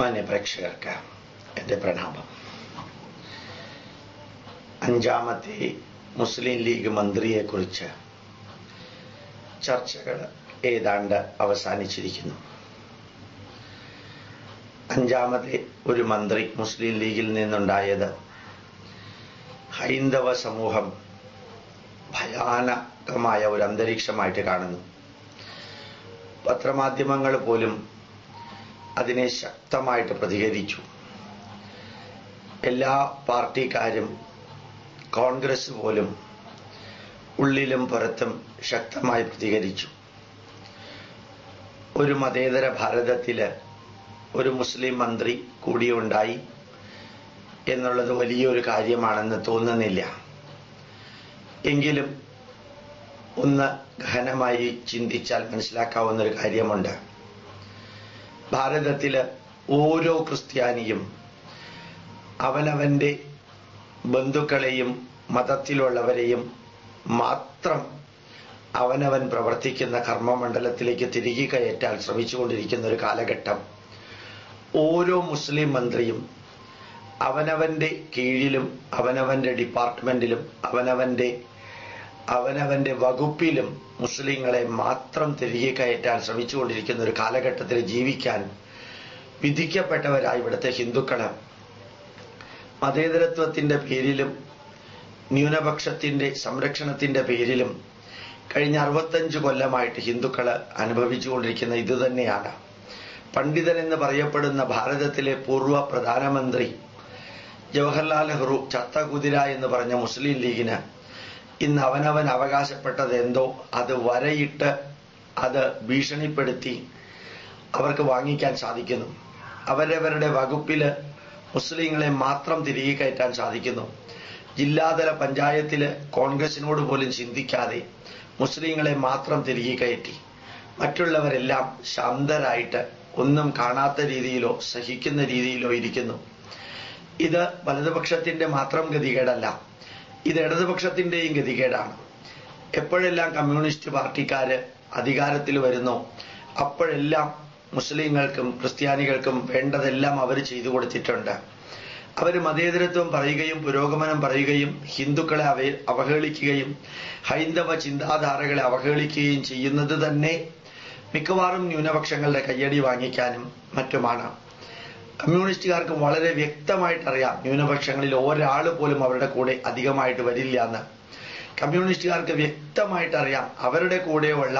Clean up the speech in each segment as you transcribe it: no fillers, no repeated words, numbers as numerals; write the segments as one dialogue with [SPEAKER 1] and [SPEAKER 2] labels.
[SPEAKER 1] മാന്യ പ്രേക്ഷകർക്ക് എൻ്റെ പ്രണാമം. അഞ്ചാമത്തെ മുസ്ലിം ലീഗ് മന്ത്രിയെക്കുറിച്ച് ചർച്ചകൾ ഏതാണ്ട് അവസാനിച്ചിരിക്കുന്നു. അഞ്ചാമത്തെ ഒരു മന്ത്രി മുസ്ലിം ലീഗിൽ നിന്നുണ്ടായത് ഹൈന്ദവ സമൂഹം ഭയാനകമായ ഒരു അന്തരീക്ഷമായിട്ട് കാണുന്നു. പത്രമാധ്യമങ്ങൾ പോലും അതിനെ ശക്തമായിട്ട് പ്രതികരിച്ചു. എല്ലാ പാർട്ടിക്കാരും കോൺഗ്രസ് പോലും ഉള്ളിലും പുറത്തും ശക്തമായി പ്രതികരിച്ചു. ഒരു മതേതര ഭാരതത്തില് ഒരു മുസ്ലിം മന്ത്രി കൂടിയുണ്ടായി എന്നുള്ളത് വലിയൊരു കാര്യമാണെന്ന് തോന്നുന്നില്ല. എങ്കിലും ഒന്ന് ഗഹനമായി ചിന്തിച്ചാൽ മനസ്സിലാക്കാവുന്നൊരു കാര്യമുണ്ട്. ഭാരതത്തില് ഓരോ ക്രിസ്ത്യാനിയും അവനവന്റെ ബന്ധുക്കളെയും മതത്തിലുള്ളവരെയും മാത്രം അവനവൻ പ്രവർത്തിക്കുന്ന കർമ്മമണ്ഡലത്തിലേക്ക് തിരികെ കയറ്റാൻ ശ്രമിച്ചുകൊണ്ടിരിക്കുന്ന ഒരു കാലഘട്ടം. ഓരോ മുസ്ലിം മന്ത്രിയും അവനവന്റെ കീഴിലും അവനവന്റെ ഡിപ്പാർട്ട്മെന്റിലും അവനവന്റെ വകുപ്പിലും മുസ്ലിങ്ങളെ മാത്രം തിരികെ കയറ്റാൻ ശ്രമിച്ചുകൊണ്ടിരിക്കുന്ന ഒരു കാലഘട്ടത്തിൽ ജീവിക്കാൻ വിധിക്കപ്പെട്ടവരായി ഇവിടുത്തെ ഹിന്ദുക്കള് മതേതരത്വത്തിന്റെ പേരിലും ന്യൂനപക്ഷത്തിന്റെ സംരക്ഷണത്തിന്റെ പേരിലും കഴിഞ്ഞ 65 കൊല്ലമായിട്ട് ഹിന്ദുക്കള് അനുഭവിച്ചുകൊണ്ടിരിക്കുന്ന ഇതുതന്നെയാണ്. പണ്ഡിതൻ എന്ന് പറയപ്പെടുന്ന ഭാരതത്തിലെ പൂർവ്വ പ്രധാനമന്ത്രി ജവഹർലാൽ നെഹ്റു ചത്ത കുതിര എന്ന് പറഞ്ഞ മുസ്ലിം ലീഗിന് ഇന്ന് അവനവൻ അവകാശപ്പെട്ടത് എന്തോ അത് വരയിട്ട് അത് ഭീഷണിപ്പെടുത്തി അവർക്ക് വാങ്ങിക്കാൻ സാധിക്കുന്നു. അവരവരുടെ വകുപ്പില് മുസ്ലിങ്ങളെ മാത്രം തിരികെ കയറ്റാൻ സാധിക്കുന്നു. ജില്ലാതല പഞ്ചായത്തില് കോൺഗ്രസിനോട് പോലും ചിന്തിക്കാതെ മുസ്ലിങ്ങളെ മാത്രം തിരികെ കയറ്റി. മറ്റുള്ളവരെല്ലാം ശാന്തരായിട്ട് ഒന്നും കാണാത്ത രീതിയിലോ സഹിക്കുന്ന രീതിയിലോ ഇരിക്കുന്നു. ഇത് വലതുപക്ഷത്തിന്റെ മാത്രം ഗതികേടല്ല, ഇത് ഇടതുപക്ഷത്തിന്റെയും ഗതികേടാണ്. എപ്പോഴെല്ലാം കമ്മ്യൂണിസ്റ്റ് പാർട്ടിക്കാര് അധികാരത്തിൽ വരുന്നോ അപ്പോഴെല്ലാം മുസ്ലിങ്ങൾക്കും ക്രിസ്ത്യാനികൾക്കും വേണ്ടതെല്ലാം അവർ ചെയ്തു കൊടുത്തിട്ടുണ്ട്. അവർ മതേതരത്വം പറയുകയും പുരോഗമനം പറയുകയും ഹിന്ദുക്കളെ അവഹേളിക്കുകയും ഹൈന്ദവ ചിന്താധാരകളെ അവഹേളിക്കുകയും ചെയ്യുന്നത് തന്നെ മിക്കവാറും ന്യൂനപക്ഷങ്ങളുടെ കയ്യടി വാങ്ങിക്കാനും മറ്റുമാണ്. കമ്മ്യൂണിസ്റ്റുകാർക്ക് വളരെ വ്യക്തമായിട്ടറിയാം ന്യൂനപക്ഷങ്ങളിൽ ഒരാൾ പോലും അവരുടെ കൂടെ അധികമായിട്ട് വരില്ല എന്ന്. കമ്മ്യൂണിസ്റ്റുകാർക്ക് വ്യക്തമായിട്ടറിയാം അവരുടെ കൂടെയുള്ള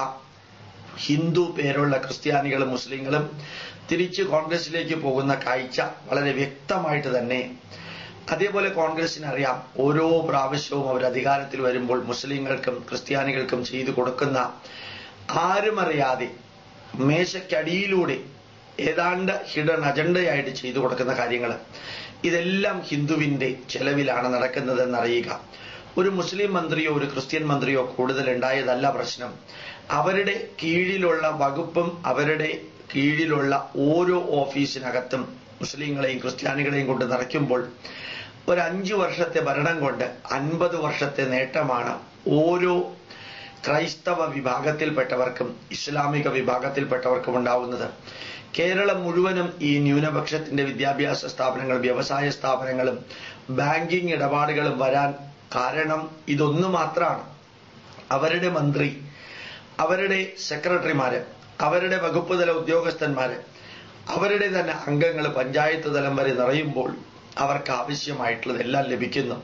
[SPEAKER 1] ഹിന്ദു പേരുള്ള ക്രിസ്ത്യാനികളും മുസ്ലിങ്ങളും തിരിച്ച് കോൺഗ്രസിലേക്ക് പോകുന്ന കാഴ്ച വളരെ വ്യക്തമായിട്ട് തന്നെ. അതേപോലെ കോൺഗ്രസിനറിയാം ഓരോ പ്രാവശ്യവും അവർ അധികാരത്തിൽ വരുമ്പോൾ മുസ്ലിങ്ങൾക്കും ക്രിസ്ത്യാനികൾക്കും ചെയ്തു കൊടുക്കുന്ന ആരും അറിയാതെ മേശക്കടിയിലൂടെ ഏതാണ്ട് ഹിഡൻ അജണ്ടയായിട്ട് ചെയ്തു കൊടുക്കുന്ന കാര്യങ്ങൾ ഇതെല്ലാം ഹിന്ദുവിന്റെ ചെലവിലാണ് നടക്കുന്നതെന്നറിയുക. ഒരു മുസ്ലിം മന്ത്രിയോ ഒരു ക്രിസ്ത്യൻ മന്ത്രിയോ കൂടുതൽ ഉണ്ടായതല്ല പ്രശ്നം. അവരുടെ കീഴിലുള്ള വകുപ്പും അവരുടെ കീഴിലുള്ള ഓരോ ഓഫീസിനകത്തും മുസ്ലിങ്ങളെയും ക്രിസ്ത്യാനികളെയും കൊണ്ട് നിറയ്ക്കുമ്പോൾ ഒരു 5 വർഷത്തെ ഭരണം കൊണ്ട് 50 വർഷത്തെ നേട്ടമാണ് ഓരോ ക്രൈസ്തവ വിഭാഗത്തിൽപ്പെട്ടവർക്കും ഇസ്ലാമിക വിഭാഗത്തിൽപ്പെട്ടവർക്കും ഉണ്ടാവുന്നത്. കേരളം മുഴുവനും ഈ ന്യൂനപക്ഷത്തിന്റെ വിദ്യാഭ്യാസ സ്ഥാപനങ്ങൾ, വ്യവസായ സ്ഥാപനങ്ങളും ബാങ്കിങ് ഇടപാടുകളും വരാൻ കാരണം ഇതൊന്നു മാത്രമാണ്. അവരുടെ മന്ത്രി, അവരുടെ സെക്രട്ടറിമാര്, അവരുടെ വകുപ്പ് തല ഉദ്യോഗസ്ഥന്മാര്, അവരുടെ തന്നെ അംഗങ്ങൾ പഞ്ചായത്ത് തലം വരെ നിറയുമ്പോൾ അവർക്ക് ആവശ്യമായിട്ടുള്ളതെല്ലാം ലഭിക്കുന്നു.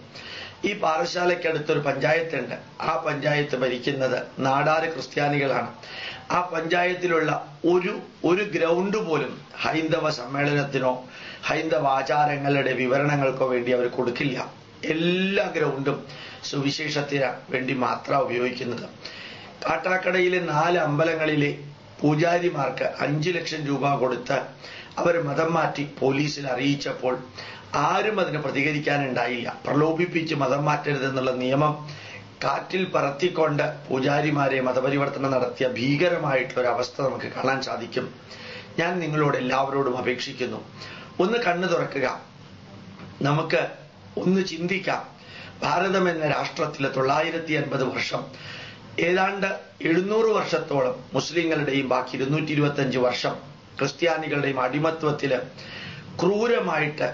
[SPEAKER 1] ഈ പാറശാലയ്ക്കടുത്തൊരു പഞ്ചായത്തുണ്ട്. ആ പഞ്ചായത്ത് ഭരിക്കുന്നത് നാടാര് ക്രിസ്ത്യാനികളാണ്. ആ പഞ്ചായത്തിലുള്ള ഒരു ഗ്രൗണ്ട് പോലും ഹൈന്ദവ സമ്മേളനത്തിനോ ഹൈന്ദവ ആചാരങ്ങളുടെ വിവരണങ്ങൾക്കോ വേണ്ടി അവർ കൊടുക്കില്ല. എല്ലാ ഗ്രൗണ്ടും സുവിശേഷത്തിന് വേണ്ടി മാത്രമാണ് ഉപയോഗിക്കുന്നത്. കാട്ടാക്കടയിലെ 4 അമ്പലങ്ങളിലെ പൂജാരിമാർക്ക് 5 ലക്ഷം രൂപ കൊടുത്ത് അവർ മതം മാറ്റി പോലീസിൽ അറിയിച്ചപ്പോൾ ആരും അതിന് പ്രതികരിക്കാനുണ്ടായില്ല. പ്രലോഭിപ്പിച്ച് മതം മാറ്റരുതെന്നുള്ള നിയമം കാറ്റിൽ പറത്തിക്കൊണ്ട് പൂജാരിമാരെ മതപരിവർത്തനം നടത്തിയ ഭീകരമായിട്ടുള്ളൊരവസ്ഥ നമുക്ക് കാണാൻ സാധിക്കും. ഞാൻ നിങ്ങളോട് എല്ലാവരോടും അപേക്ഷിക്കുന്നു, ഒന്ന് കണ്ണു തുറക്കുക, നമുക്ക് ഒന്ന് ചിന്തിക്കാം. ഭാരതം എന്ന രാഷ്ട്രത്തിലെ 950 വർഷം ഏതാണ്ട് 700 വർഷത്തോളം മുസ്ലിങ്ങളുടെയും ബാക്കി 225 വർഷം ക്രിസ്ത്യാനികളുടെയും അടിമത്വത്തില് ക്രൂരമായിട്ട്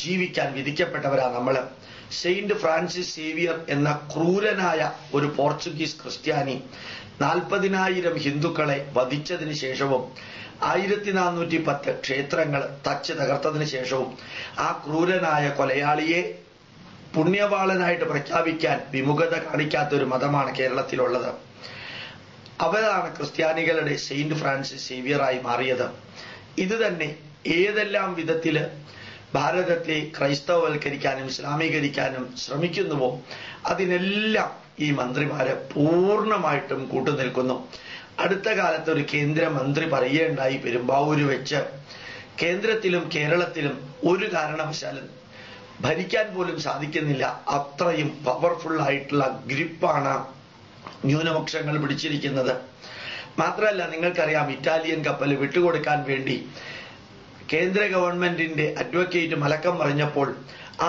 [SPEAKER 1] ജീവിക്കാൻ വിധിക്കപ്പെട്ടവരാ നമ്മൾ. സെയിന്റ് ഫ്രാൻസിസ് സേവിയർ എന്ന ക്രൂരനായ ഒരു പോർച്ചുഗീസ് ക്രിസ്ത്യാനി 40,000 ഹിന്ദുക്കളെ വധിച്ചതിന് ശേഷവും 1410 ക്ഷേത്രങ്ങൾ തച്ച് തകർത്തതിന് ശേഷവും ആ ക്രൂരനായ കൊലയാളിയെ പുണ്യവാളനായിട്ട് പ്രഖ്യാപിക്കാൻ വിമുഖത കാണിക്കാത്ത ഒരു മതമാണ് കേരളത്തിലുള്ളത്. അവരാണ് ക്രിസ്ത്യാനികളുടെ സെയിന്റ് ഫ്രാൻസിസ് സേവിയറായി മാറിയത്. ഇത് തന്നെ ഏതെല്ലാം വിധത്തില് ഭാരതത്തെ ക്രൈസ്തവവൽക്കരിക്കാനും ഇസ്ലാമീകരിക്കാനും ശ്രമിക്കുന്നുവോ അതിനെല്ലാം ഈ മന്ത്രിമാര് പൂർണ്ണമായിട്ടും കൂട്ടുനിൽക്കുന്നു. അടുത്ത കാലത്ത് ഒരു കേന്ദ്രമന്ത്രി പറയുകയുണ്ടായി, പെരുമ്പാവൂര് വെച്ച് കേന്ദ്രത്തിലും കേരളത്തിലും ഒരു കാരണവശാലും ഭരിക്കാൻ പോലും സാധിക്കുന്നില്ല, അത്രയും പവർഫുൾ ആയിട്ടുള്ള ഗ്രിപ്പാണ് ന്യൂനപക്ഷങ്ങൾ പിടിച്ചിരിക്കുന്നത്. മാത്രമല്ല, നിങ്ങൾക്കറിയാം, ഇറ്റാലിയൻ കപ്പൽ വിട്ടുകൊടുക്കാൻ വേണ്ടി കേന്ദ്ര ഗവൺമെന്റിന്റെ അഡ്വക്കേറ്റ് മലക്കം പറഞ്ഞപ്പോൾ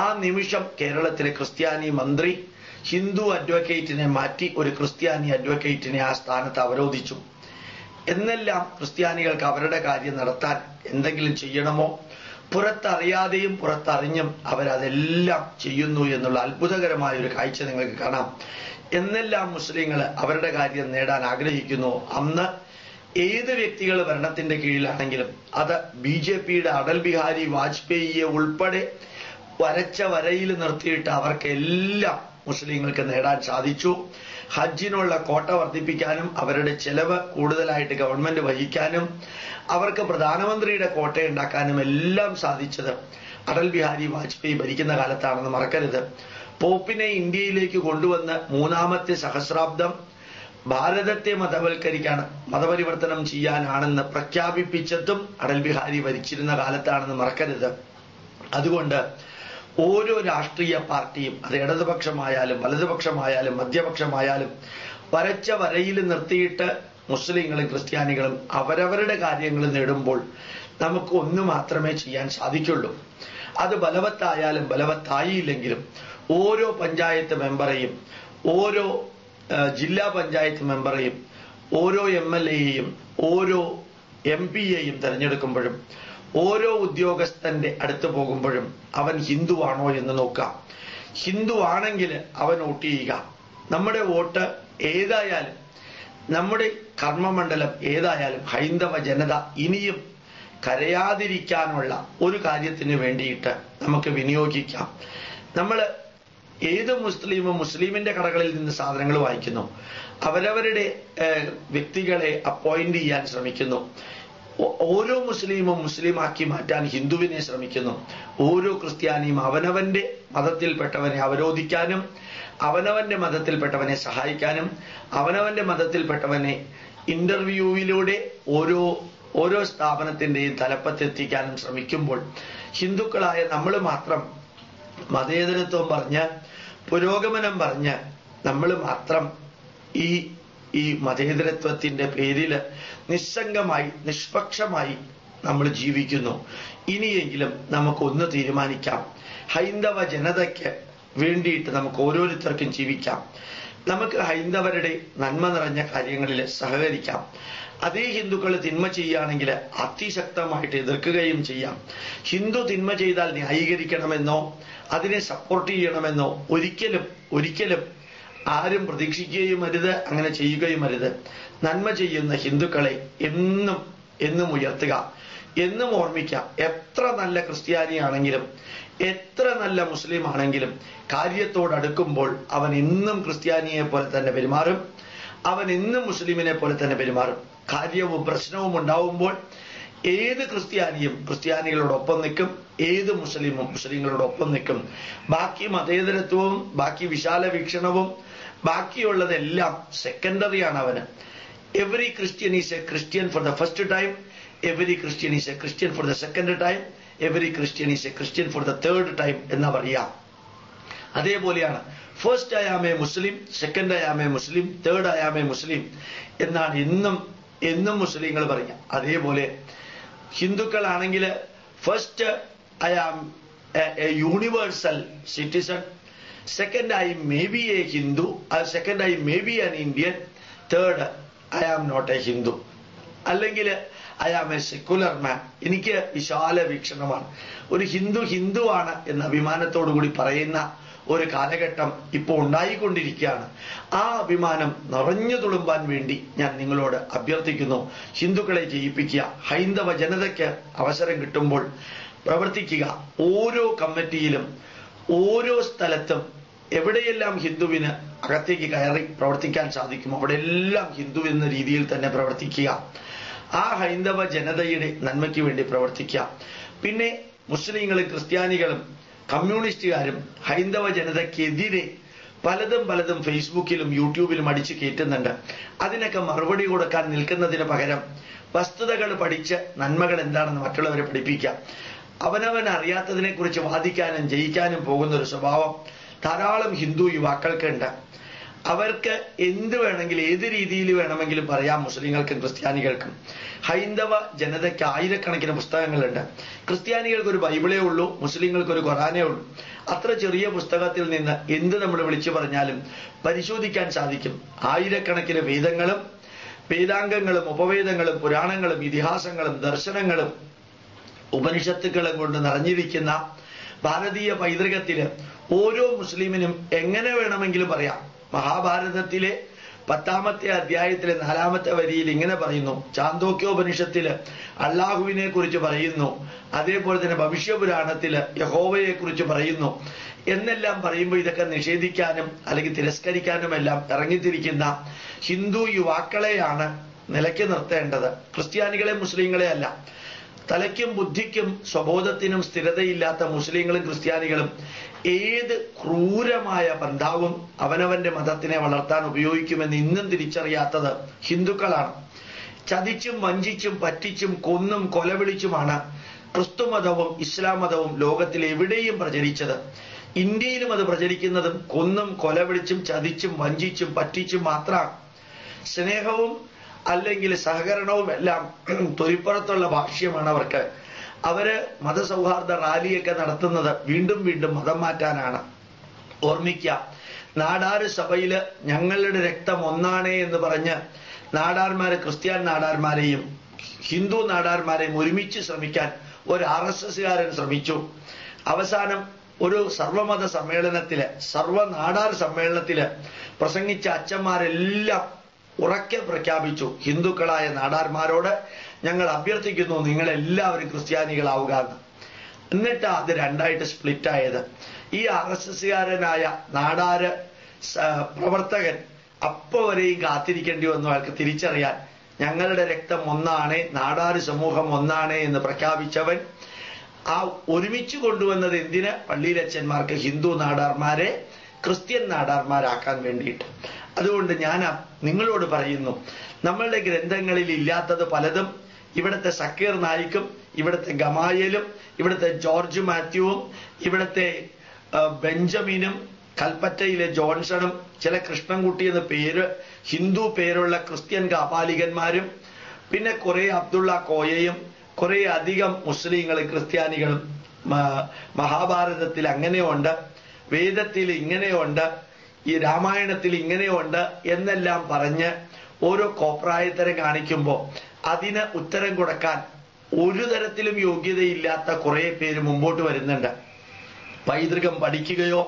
[SPEAKER 1] ആ നിമിഷം കേരളത്തിലെ ക്രിസ്ത്യാനി മന്ത്രി ഹിന്ദു അഡ്വക്കേറ്റിനെ മാറ്റി ഒരു ക്രിസ്ത്യാനി അഡ്വക്കേറ്റിനെ ആ സ്ഥാനത്ത് അവരോധിച്ചു. എന്നെല്ലാം ക്രിസ്ത്യാനികൾക്ക് അവരുടെ കാര്യം നടത്താൻ എന്തെങ്കിലും ചെയ്യണമോ, പുറത്തറിയാതെയും പുറത്തറിഞ്ഞും അവരതെല്ലാം ചെയ്യുന്നു എന്നുള്ള അത്ഭുതകരമായ ഒരു കാഴ്ച നിങ്ങൾക്ക് കാണാം. എന്നെല്ലാം മുസ്ലിങ്ങൾ അവരുടെ കാര്യം നേടാൻ ആഗ്രഹിക്കുന്നു. അന്ന് ഏത് വ്യക്തികൾ ഭരണത്തിന്റെ കീഴിലാണെങ്കിലും അത് BJPയുടെ അടൽ ബിഹാരി വാജ്പേയിയെ ഉൾപ്പെടെ വരച്ച വരയിൽ നിർത്തിയിട്ട് അവർക്കെല്ലാം മുസ്ലിങ്ങൾക്ക് നേടാൻ സാധിച്ചു. ഹജ്ജിനുള്ള കോട്ട വർദ്ധിപ്പിക്കാനും അവരുടെ ചെലവ് കൂടുതലായിട്ട് ഗവൺമെന്റ് വഹിക്കാനും അവർക്ക് പ്രധാനമന്ത്രിയുടെ കോട്ട ഉണ്ടാക്കാനും എല്ലാം സാധിച്ചത് അടൽ ബിഹാരി വാജ്പേയി ഭരിക്കുന്ന കാലത്താണെന്ന് മറക്കരുത്. പോപ്പിനെ ഇന്ത്യയിലേക്ക് കൊണ്ടുവന്ന് 3ാമത്തെ സഹസ്രാബ്ദം ഭാരതത്തെ മതപരിവർത്തനം ചെയ്യാനാണെന്ന് പ്രഖ്യാപിപ്പിച്ചതും അടൽ ബിഹാരി ഭരിച്ചിരുന്ന കാലത്താണെന്ന് മറക്കരുത്. അതുകൊണ്ട് ഓരോ രാഷ്ട്രീയ പാർട്ടിയും, അത് ഇടതുപക്ഷമായാലും വലതുപക്ഷമായാലും മധ്യപക്ഷമായാലും, വരച്ച വരയിൽ നിർത്തിയിട്ട് മുസ്ലിങ്ങളും ക്രിസ്ത്യാനികളും അവരവരുടെ കാര്യങ്ങൾ നേടുമ്പോൾ നമുക്ക് ഒന്ന് മാത്രമേ ചെയ്യാൻ സാധിക്കുള്ളൂ. അത് ബലവത്തായാലും ബലവത്തായില്ലെങ്കിലും ഓരോ പഞ്ചായത്ത് മെമ്പറെയും, ഓരോ ജില്ലാ പഞ്ചായത്ത് മെമ്പറെയും, ഓരോ MLAയെയും, ഓരോ MP-യെയും തിരഞ്ഞെടുക്കുമ്പോഴും ഓരോ ഉദ്യോഗസ്ഥന്റെ അടുത്ത് പോകുമ്പോഴും അവൻ ഹിന്ദുവാണോ എന്ന് നോക്കാം. ഹിന്ദു ആണെങ്കിൽ അവൻ വോട്ട് ചെയ്യുക. നമ്മുടെ വോട്ട് ഏതായാലും, നമ്മുടെ കർമ്മമണ്ഡലം ഏതായാലും ഹൈന്ദവ ജനത ഇനിയും കരയാതിരിക്കാനുള്ള ഒരു കാര്യത്തിന് വേണ്ടിയിട്ട് നമുക്ക് വിനിയോഗിക്കാം. നമ്മൾ ഏത് മുസ്ലിമും മുസ്ലിമിന്റെ കടകളിൽ നിന്ന് സാധനങ്ങൾ വാങ്ങിക്കുന്നു, അവരവരുടെ വ്യക്തികളെ അപ്പോയിന്റ് ചെയ്യാൻ ശ്രമിക്കുന്നു. ഓരോ മുസ്ലിമും മുസ്ലിമാക്കി മാറ്റാൻ ഹിന്ദുവിനെ ശ്രമിക്കുന്നു. ഓരോ ക്രിസ്ത്യാനിയും അവനവന്റെ മതത്തിൽപ്പെട്ടവനെ അവരോധിക്കാനും അവനവന്റെ മതത്തിൽപ്പെട്ടവനെ സഹായിക്കാനും അവനവന്റെ മതത്തിൽപ്പെട്ടവനെ ഇന്റർവ്യൂവിലൂടെ ഓരോ സ്ഥാപനത്തിന്റെയും തലപ്പത്തെത്തിക്കാനും ശ്രമിക്കുമ്പോൾ ഹിന്ദുക്കളായ നമ്മൾ മാത്രം മതേതരത്വം പറഞ്ഞ് പുരോഗമനം പറഞ്ഞ് നമ്മൾ മാത്രം ഈ മതേതരത്വത്തിന്റെ പേരിൽ നിസ്സംഗമായി നിഷ്പക്ഷമായി നമ്മൾ ജീവിക്കുന്നു. ഇനിയെങ്കിലും നമുക്കൊന്ന് തീരുമാനിക്കാം, ഹൈന്ദവ ജനതയ്ക്ക് വേണ്ടിയിട്ട് നമുക്ക് ഓരോരുത്തർക്കും ജീവിക്കാം. നമുക്ക് ഹൈന്ദവരുടെ നന്മ നിറഞ്ഞ കാര്യങ്ങളിൽ സഹകരിക്കാം. അതേ ഹിന്ദുക്കൾ തിന്മ ചെയ്യുകയാണെങ്കിൽ അതിശക്തമായിട്ട് എതിർക്കുകയും ചെയ്യാം. ഹിന്ദു തിന്മ ചെയ്താൽ ന്യായീകരിക്കണമെന്നോ അതിനെ സപ്പോർട്ട് ചെയ്യണമെന്നോ ഒരിക്കലും ആരും പ്രതീക്ഷിക്കുകയും അരുത്, അങ്ങനെ ചെയ്യുകയും അരുത്. നന്മ ചെയ്യുന്ന ഹിന്ദുക്കളെ എന്നും ഉയർത്തുക, എന്നും ഓർമ്മിക്കാം. എത്ര നല്ല ക്രിസ്ത്യാനിയാണെങ്കിലും എത്ര നല്ല മുസ്ലിം ആണെങ്കിലും കാര്യത്തോടടുക്കുമ്പോൾ അവൻ എന്നും ക്രിസ്ത്യാനിയെ പോലെ തന്നെ പെരുമാറും, അവൻ എന്നും മുസ്ലിമിനെ പോലെ തന്നെ പെരുമാറും. കാര്യവും പ്രശ്നവും ഉണ്ടാവുമ്പോൾ ഏത് ക്രിസ്ത്യാനിയും ക്രിസ്ത്യാനികളോടൊപ്പം നിൽക്കും, ഏത് മുസ്ലിമും മുസ്ലിങ്ങളോടൊപ്പം നിൽക്കും. ബാക്കി മതേതരത്വവും ബാക്കി വിശാല വീക്ഷണവും ബാക്കിയുള്ളതെല്ലാം സെക്കൻഡറിയാണ് അവന്. Every Christian is a Christian for the first time, every Christian is a Christian for the second time, every Christian is a Christian for the third time എന്നാ പറയാം. അതേപോലെയാണ് first I am a Muslim, second I am a Muslim, third I am a Muslim എന്നാണ് എന്നും മുസ്ലിങ്ങൾ പറയുക. അതേപോലെ ഹിന്ദുക്കളാണെങ്കിൽ first I am a universal citizen, second I may be a Hindu, second I may B an Indian, third I am not a Hindu. അല്ലെങ്കിൽ I am a secular man, എനിക്ക് വിശാല വീക്ഷണമാണ്, ഒരു ഹിന്ദുവാണ് എന്ന അഭിമാനത്തോടുകൂടി പറയുന്ന ഒരു കാലഘട്ടം ഇപ്പോൾ ഉണ്ടായിക്കൊണ്ടിരിക്കുകയാണ്. ആ അഭിമാനം നിറഞ്ഞു തുളുമ്പാൻ വേണ്ടി ഞാൻ നിങ്ങളോട് അഭ്യർത്ഥിക്കുന്നു. ഹിന്ദുക്കളെ ജയിപ്പിക്കുക, ഹൈന്ദവ ജനതയ്ക്ക് അവസരം കിട്ടുമ്പോൾ പ്രവർത്തിക്കുക. ഓരോ കമ്മിറ്റിയിലും ഓരോ സ്ഥലത്തും എവിടെയെല്ലാം ഹിന്ദുവിന് അകത്തേക്ക് കയറി പ്രവർത്തിക്കാൻ സാധിക്കും അവിടെയെല്ലാം ഹിന്ദു എന്ന രീതിയിൽ തന്നെ പ്രവർത്തിക്കുക. ആ ഹൈന്ദവ ജനതയുടെ നന്മയ്ക്ക് വേണ്ടി പ്രവർത്തിക്കുക. പിന്നെ മുസ്ലിങ്ങളും ക്രിസ്ത്യാനികളും കമ്മ്യൂണിസ്റ്റുകാരും ഹൈന്ദവ ജനതയ്ക്കെതിരെ പലതും ഫേസ്ബുക്കിലും യൂട്യൂബിലും അടിച്ചു കയറ്റുന്നുണ്ട്. അതിനൊക്കെ മറുപടി കൊടുക്കാൻ നിൽക്കുന്നതിന് പകരം വസ്തുതകൾ പഠിച്ച് നന്മകൾ എന്താണെന്ന് മറ്റുള്ളവരെ പഠിപ്പിക്കുക. അവനവൻ അറിയാത്തതിനെ കുറിച്ച് വാദിക്കാനും ജയിക്കാനും പോകുന്ന ഒരു സ്വഭാവം ധാരാളം ഹിന്ദു യുവാക്കൾക്കുണ്ട്. അവർക്ക് എന്ത് വേണമെങ്കിലും ഏത് രീതിയിൽ വേണമെങ്കിലും പറയാം. മുസ്ലിങ്ങൾക്കും ക്രിസ്ത്യാനികൾക്കും. ഹൈന്ദവ ജനതയ്ക്ക് ആയിരക്കണക്കിന് പുസ്തകങ്ങളുണ്ട്. ക്രിസ്ത്യാനികൾക്ക് ഒരു ബൈബിളേ ഉള്ളൂ, മുസ്ലിങ്ങൾക്ക് ഒരു ഖുറാനേ ഉള്ളൂ. അത്ര ചെറിയ പുസ്തകത്തിൽ നിന്ന് എന്ത് നമ്മൾ വിളിച്ചു പറഞ്ഞാലും പരിശോധിക്കാൻ സാധിക്കും. ആയിരക്കണക്കിന് വേദാംഗങ്ങളും ഉപവേദങ്ങളും പുരാണങ്ങളും ഇതിഹാസങ്ങളും ദർശനങ്ങളും ഉപനിഷത്തുക്കളും കൊണ്ട് നിറഞ്ഞിരിക്കുന്ന ഭാരതീയ പൈതൃകത്തില് ഓരോ മുസ്ലിമിനും എങ്ങനെ വേണമെങ്കിലും പറയാം. മഹാഭാരതത്തിലെ 10ാമത്തെ അധ്യായത്തിലെ 4ാമത്തെ വരിയിൽ ഇങ്ങനെ പറയുന്നു. ചാന്തോക്യോപനിഷത്തില് അള്ളാഹുവിനെ കുറിച്ച് പറയുന്നു. അതേപോലെ തന്നെ ഭവിഷ്യപുരാണത്തില് യഹോവയെ കുറിച്ച് പറയുന്നു. എന്നെല്ലാം പറയുമ്പോൾ ഇതൊക്കെ നിഷേധിക്കാനും അല്ലെങ്കിൽ തിരസ്കരിക്കാനുമെല്ലാം ഇറങ്ങിത്തിരിക്കുന്ന ഹിന്ദു യുവാക്കളെയാണ് നിലയ്ക്ക് നിർത്തേണ്ടത്. ക്രിസ്ത്യാനികളെ മുസ്ലിങ്ങളെ അല്ല. തലയ്ക്കും ബുദ്ധിക്കും സ്വബോധത്തിനും സ്ഥിരതയില്ലാത്ത മുസ്ലിങ്ങളും ക്രിസ്ത്യാനികളും ഏത് ക്രൂരമായ ബന്ധാവും അവനവന്റെ മതത്തിനെ വളർത്താൻ ഉപയോഗിക്കുമെന്ന് ഇന്നും തിരിച്ചറിയാത്തത് ഹിന്ദുക്കളാണ്. ചതിച്ചും വഞ്ചിച്ചും പറ്റിച്ചും കൊന്നും കൊലവിളിച്ചുമാണ് ക്രിസ്തുമതവും ഇസ്ലാം മതവും ലോകത്തിൽ എവിടെയും പ്രചരിച്ചത്. ഇന്ത്യയിലും അത് പ്രചരിക്കുന്നതും കൊന്നും കൊലവിളിച്ചും ചതിച്ചും വഞ്ചിച്ചും പറ്റിച്ചും മാത്രമാണ്. സ്നേഹവും അല്ലെങ്കിൽ സഹകരണവും എല്ലാം തൊലിപ്പുറത്തുള്ള ഭാഷ്യമാണ് അവർക്ക്. അവര് മതസൗഹാർദ്ദ റാലിയൊക്കെ നടത്തുന്നത് വീണ്ടും മതം മാറ്റാനാണ്. ഓർമ്മിക്കുക, നാടാര് സഭയില് ഞങ്ങളുടെ രക്തം ഒന്നാണേ എന്ന് പറഞ്ഞ് നാടാർമാരെ, ക്രിസ്ത്യാൻ നാടാർമാരെയും ഹിന്ദു നാടാർമാരെയും ഒരുമിച്ച് ശ്രമിക്കാൻ ഒരു RSSകാരൻ ശ്രമിച്ചു. അവസാനം ഒരു സർവമത സമ്മേളനത്തില്, സർവനാടാർ സമ്മേളനത്തില് പ്രസംഗിച്ച അച്ഛന്മാരെല്ലാം ഉറക്കെ പ്രഖ്യാപിച്ചു, ഹിന്ദുക്കളായ നാടാർമാരോട് ഞങ്ങൾ അഭ്യർത്ഥിക്കുന്നു നിങ്ങളെല്ലാവരും ക്രിസ്ത്യാനികളാവുക എന്ന്. എന്നിട്ട് അത് രണ്ടായിട്ട് സ്പ്ലിറ്റായത്. ഈ RSSകാരനായ നാടാര് പ്രവർത്തകൻ വരെയും കാത്തിരിക്കേണ്ടി വന്നു അയാൾക്ക് തിരിച്ചറിയാൻ ഞങ്ങളുടെ രക്തം ഒന്നാണ്, നാടാര് സമൂഹം ഒന്നാണ് എന്ന് പ്രഖ്യാപിച്ചവൻ ആ ഒരുമിച്ച് കൊണ്ടുവന്നത് എന്തിന്? പള്ളിയിലച്ചന്മാർക്ക് ഹിന്ദു നാടാർമാരെ ക്രിസ്ത്യൻ നാടാർമാരാക്കാൻ വേണ്ടിയിട്ട്. അതുകൊണ്ട് ഞാൻ നിങ്ങളോട് പറയുന്നു, നമ്മളുടെ ഗ്രന്ഥങ്ങളിൽ ഇല്ലാത്തത് പലതും ഇവിടുത്തെ സക്കീർ നായിക്കും ഇവിടുത്തെ ഗമായലും ഇവിടുത്തെ ജോർജ് മാത്യുവും ഇവിടുത്തെ ബെഞ്ചമിനും കൽപ്പറ്റയിലെ ജോൺസണും ചില കൃഷ്ണൻകുട്ടി എന്ന പേര് ഹിന്ദു പേരുള്ള ക്രിസ്ത്യൻ കാപാലികന്മാരും പിന്നെ കുറെ അബ്ദുള്ള കോയയും കുറെ അധികം മുസ്ലിങ്ങളും ക്രിസ്ത്യാനികളും മഹാഭാരതത്തിൽ അങ്ങനെയുണ്ട്, വേദത്തിൽ ഇങ്ങനെയുണ്ട്, ഈ രാമായണത്തിൽ ഇങ്ങനെയുണ്ട് എന്നെല്ലാം പറഞ്ഞ് ഓരോ കോപ്രായത്തരം കാണിക്കുമ്പോൾ അതിന് ഉത്തരം കൊടുക്കാൻ ഒരു തരത്തിലും യോഗ്യതയില്ലാത്ത കുറെ പേര് മുമ്പോട്ട് വരുന്നുണ്ട്. പൈതൃകം പഠിക്കുകയോ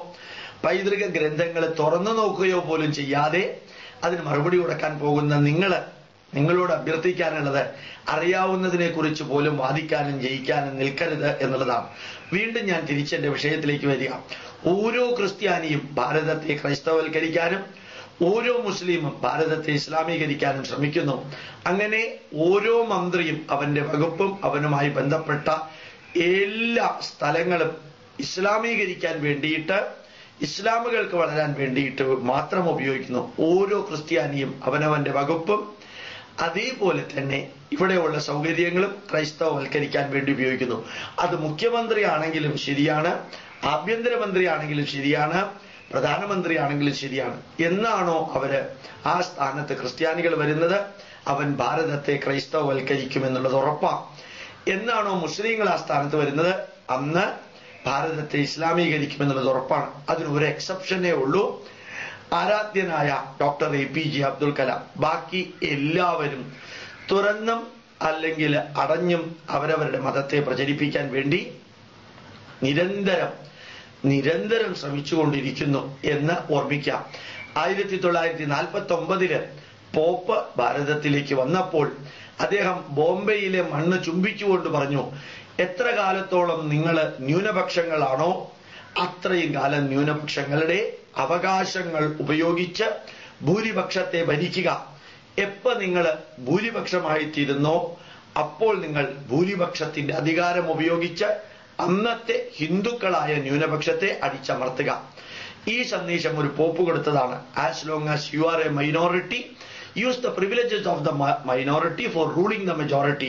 [SPEAKER 1] പൈതൃക ഗ്രന്ഥങ്ങൾ തുറന്നു നോക്കുകയോ പോലും ചെയ്യാതെ അതിന് മറുപടി കൊടുക്കാൻ പോകുന്ന നിങ്ങളോട് അഭ്യർത്ഥിക്കാനുള്ളത് അറിയാവുന്നതിനെ കുറിച്ച് പോലും വാദിക്കാനും ജയിക്കാനും നിൽക്കരുത് എന്നുള്ളതാണ്. വീണ്ടും ഞാൻ തിരിച്ചെന്റെ വിഷയത്തിലേക്ക് വരിക. ഓരോ ക്രിസ്ത്യാനിയും ഭാരതത്തെ ക്രൈസ്തവൽക്കരിക്കാനും ഓരോ മുസ്ലിമും ഭാരതത്തെ ഇസ്ലാമീകരിക്കാനും ശ്രമിക്കുന്നു. അങ്ങനെ ഓരോ മന്ത്രിയും അവന്റെ വകുപ്പും അവനുമായി ബന്ധപ്പെട്ട എല്ലാ സ്ഥലങ്ങളും ഇസ്ലാമീകരിക്കാൻ വേണ്ടിയിട്ട്, ഇസ്ലാമുകൾക്ക് വളരാൻ വേണ്ടിയിട്ട് മാത്രം ഉപയോഗിക്കുന്നു. ഓരോ ക്രിസ്ത്യാനിയും അവനവന്റെ വകുപ്പും അതേപോലെ തന്നെ ഇവിടെയുള്ള സൗകര്യങ്ങളും ക്രൈസ്തവവൽക്കരിക്കാൻ വേണ്ടി ഉപയോഗിക്കുന്നു. അത് മുഖ്യമന്ത്രി ആണെങ്കിലും ശരിയാണ്, ആഭ്യന്തരമന്ത്രി ആണെങ്കിലും ശരിയാണ്, പ്രധാനമന്ത്രിയാണെങ്കിലും ശരിയാണ്. എന്നാണോ അവര് ആ സ്ഥാനത്ത് ക്രിസ്ത്യാനികൾ വരുന്നത്, അവൻ ഭാരതത്തെ ക്രൈസ്തവവൽക്കരിക്കുമെന്നുള്ളത് ഉറപ്പാണ്. എന്നാണോ മുസ്ലിങ്ങൾ ആ സ്ഥാനത്ത് വരുന്നത്, അന്ന് ഭാരതത്തെ ഇസ്ലാമീകരിക്കുമെന്നുള്ളത് ഉറപ്പാണ്. അതിനൊരു എക്സെപ്ഷനേ ഉള്ളൂ, ആരാധ്യനായ ഡോക്ടർ APJ അബ്ദുൽ കലാം. ബാക്കി എല്ലാവരും തുറന്നും അല്ലെങ്കിൽ അടഞ്ഞും അവരവരുടെ മതത്തെ പ്രചരിപ്പിക്കാൻ വേണ്ടി നിരന്തരം ശ്രമിച്ചുകൊണ്ടിരിക്കുന്നു എന്ന് ഓർമ്മിക്കാം. 1949 പോപ്പ് ഭാരതത്തിലേക്ക് വന്നപ്പോൾ അദ്ദേഹം ബോംബെയിലെ മണ്ണ് ചുംബിച്ചുകൊണ്ട് പറഞ്ഞു, എത്ര കാലത്തോളം നിങ്ങൾ ന്യൂനപക്ഷങ്ങളാണോ അത്രയും കാലം ന്യൂനപക്ഷങ്ങളുടെ അവകാശങ്ങൾ ഉപയോഗിച്ച് ഭൂരിപക്ഷത്തെ ഭരിക്കുക. എപ്പോ നിങ്ങൾ ഭൂരിപക്ഷമായിത്തീരുന്നോ അപ്പോൾ നിങ്ങൾ ഭൂരിപക്ഷത്തിന്റെ അധികാരം ഉപയോഗിച്ച് അന്നത്തെ ഹിന്ദുക്കളായ ന്യൂനപക്ഷത്തെ അടിച്ചമർത്തുക. ഈ സന്ദേശം ഒരു പോപ്പ് കൊടുത്തതാണ്. As long as you are A minority, use the privileges of the minority for ruling the majority.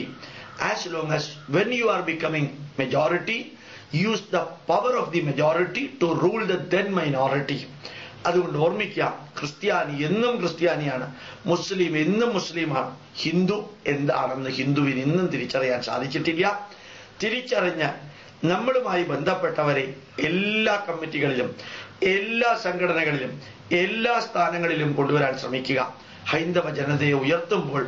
[SPEAKER 1] As long as when you are becoming majority, use the power of the majority to rule the then minority. അതുകൊണ്ട് ഓർമ്മിക്കുക, ക്രിസ്ത്യാനി എന്നും ക്രിസ്ത്യാനിയാണ്, മുസ്ലിം എന്നും മുസ്ലിമാണ്. ഹിന്ദു എന്താണെന്ന് ഹിന്ദുവിന് ഇന്നും തിരിച്ചറിയാൻ സാധിച്ചിട്ടില്ല. തിരിച്ചറിഞ്ഞ് നമ്മളുമായി ബന്ധപ്പെട്ടവരെ എല്ലാ കമ്മിറ്റികളിലും എല്ലാ സംഘടനകളിലും എല്ലാ സ്ഥാനങ്ങളിലും കൊണ്ടുവരാൻ ശ്രമിക്കുക. ഹൈന്ദവ ജനതയെ ഉയർത്തുമ്പോൾ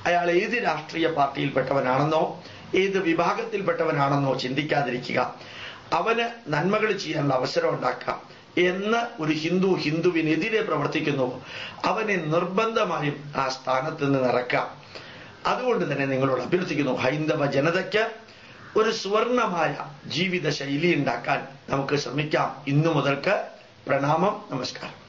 [SPEAKER 1] അയാൾ ഏത് രാഷ്ട്രീയ പാർട്ടിയിൽപ്പെട്ടവനാണെന്നോ ഏത് വിഭാഗത്തിൽപ്പെട്ടവനാണെന്നോ ചിന്തിക്കാതിരിക്കുക. അവന് നന്മകൾ ചെയ്യാനുള്ള അവസരം ഉണ്ടാക്കാം എന്ന് ഒരു ഹിന്ദുവിനെതിരെ പ്രവർത്തിക്കുന്നു, അവനെ നിർബന്ധമായും ആ സ്ഥാനത്ത് നിന്ന് ഇറക്കാം. അതുകൊണ്ട് തന്നെ നിങ്ങളോട് അഭ്യർത്ഥിക്കുന്നു, ഹൈന്ദവ ജനതയ്ക്ക് ഒരു സുവർണമായ ജീവിത ശൈലി ഉണ്ടാക്കാൻ നമുക്ക് ശ്രമിക്കാം. ഇന്നു മുതൽക്ക് പ്രണാമം, നമസ്കാരം.